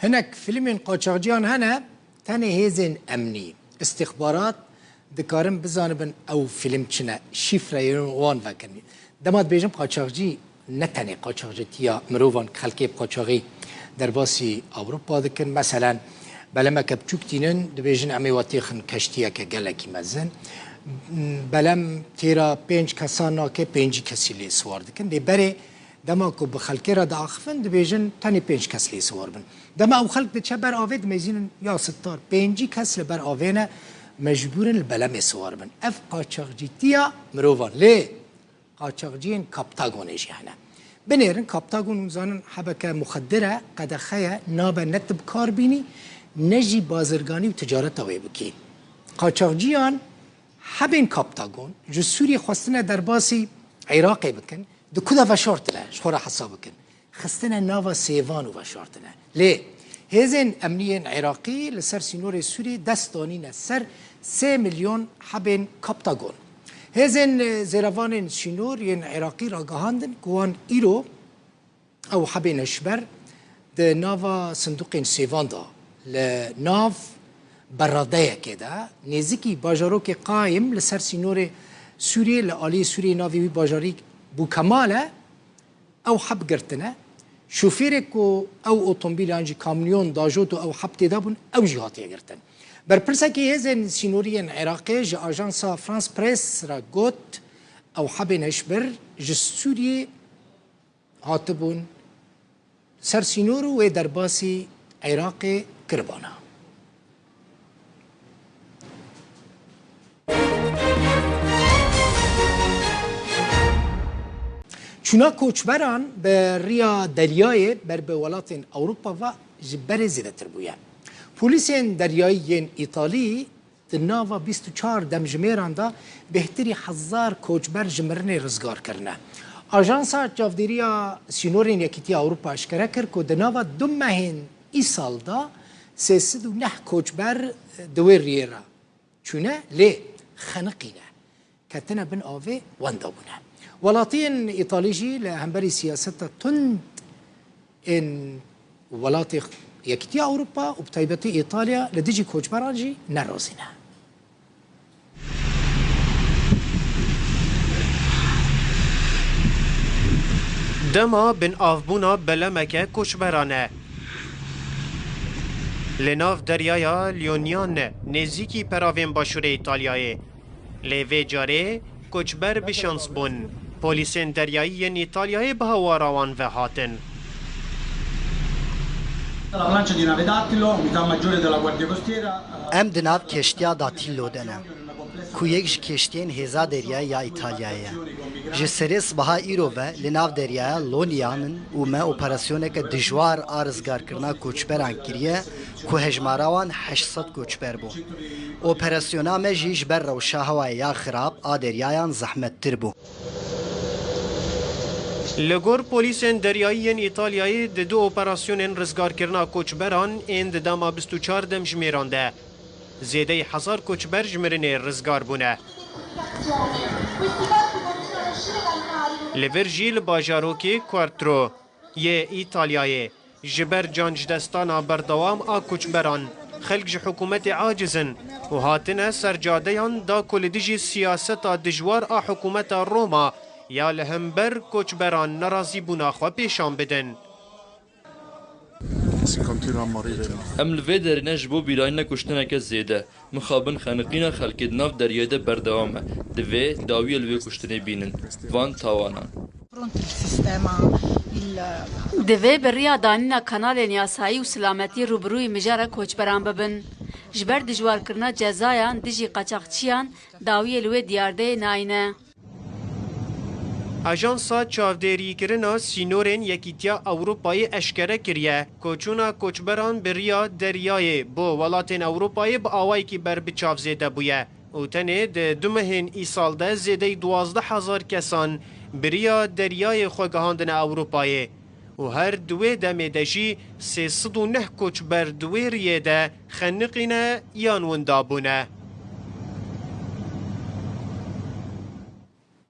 هناك فيلمين قاچاقچیان هنه تنه هیزن امنی استخبارات دکارم بزانبن او فیلم چنه شifre وان وکنی دماد بیجم قاچاقچی نه تنه قاچاقچی تیا مروان خلکی قاچاقی در باسی اوروپا دکن مثلا بلما کبچوکتینن دبیجن امی واتیخن کشتیه که گلکی مزن بلم تیرا 5 کسانا که 5 کسی لی سوار دکن دی بره دما کو بخلکی را داخفن دبیجن تنی 5 کس لی سوار بن دما او خلق دچه بر آوید میزینن یا 60 5 کس لبر آوینه مجبورن البلم سوار بن اف قاچاقچیتیا مروان لی قاچاقچیین کاپتاگونش یعنی بنیرن کاپتاگون زانن حبکه مخدره قدخه ناب نتب کار بینی نجی بازرگانی و تجارت اوی بکی قاچاقچیان حبین کاپتاگون جو سوری خواستنه در باسی عراقی بکن دو کدا وشارتنه شخورا حساب بکن خستنه ناوا سیوانو وشارتنه لی هزین امنیین عراقی لسر سینور سوری دستانین سر 3 میلیون حبین کاپتاگون هزین زیروان سینور ین عراقی را گهاندن گوان ایرو او حبین اشبر ده ناوا صندوق سیوان دا لناف براده که ده نزدیکی باجارو که قایم لسر سینور سوریه لآلی سوریه ناوی باجاری بو کماله او حب گرتنه شوفیره که او اتومبیل انجی کامیون داجوتو او حب تدابون او جهاتی گرتن بر پرسه که هزین سینورین عراقی جا آژانسا فرانس پریس را گوت او حب نشبر جا سوریه هاتبون سر سینورو و در باسی عراقی کربانا چونا کوچبران به ریا دریای بر به ولات اوروپا و جبر زیده تر بویه پولیس دریایی ایتالی دناوا 24 دمجمیران دا بهتری 1000 کوچبر جمرن رزگار کرنه آژانسا چاودیریا سینورین یکیتی اوروپا اشکره کرد که دناوا دو مهین ای سال دا 309 کوچبر دوی ریرا چونه لی خنقینه کتنه بن آوه واندا بونه ولاتين إيطاليجي لهمبري سياسة تند إن ولاتي يكتيا أوروبا وبتايبتي إيطاليا لديجي كوچبراجي نروزينا دما بن آفبونا بلمكه كوچبرانه لناف دریایا لیونیان نزیکی پراوین باشور ایتالیای لیوی جاره کوچبر بشانس بون پلیسین دریایی ایتالیایی به هواروان و هاتن ام دناو کشتیا داتیلو دنه کو یک کشتین هزا دریای یا ایتالیایه جسریس بها ایرو و لناو دریای لونیانن و ما اپراسیونه که دجوار آرزگار کرنا کوچبران کریه کو هجماراوان 800 کوچبر بو اپراسیونا ما جیش بر روشا هوای یا خراب آدریایان زحمت تر بو لگور پلیسین دریایی ایتالیایی دو اپراسیون رزگار کرنا کوچبران این دما 24 دمجمیران ده زیده 1000 کوچبر جمرن رزگار بونه لورژیل باجاروکی کوارترو یه ایتالیایی جبر جانج دستانا بردوام آ کوچبران خلق حکومت عاجزن و هاتنه سرجادیان دا کلدیجی سیاست دجوار آ حکومت روما یا لهمبر کوچبران نرازی بونا خوا پیشان بدن ام لوی درینش بو بیراین نکشتنه که زیده مخابن خانقین خلقید ناف دریای ده بردوامه دوی داوی لوی کشتنه بینن وان تاوانان دوی بریا دانینا کانال یاسایی و سلامتی روبروی مجاره کوچبران ببن جبر دجوار کرنا جزایان دیجی قاچاقچیان داوی لوی دیارده ناینه اجانسا چاودێری کرنا سینورên Yekîtiya Ewropayê eşkere kiriye koçûna koçberan bi riya deryayê bo welatên Ewropayê bi awayekî ber bi çav zêde bûye û tenê di du mehên îsal de zêdey 12,000 kesan bi riya deryayê xwe gihandine Ewropayê û her duwê demê de jî 309 koçber di wê riyê de xeniqîne yan winda bûne.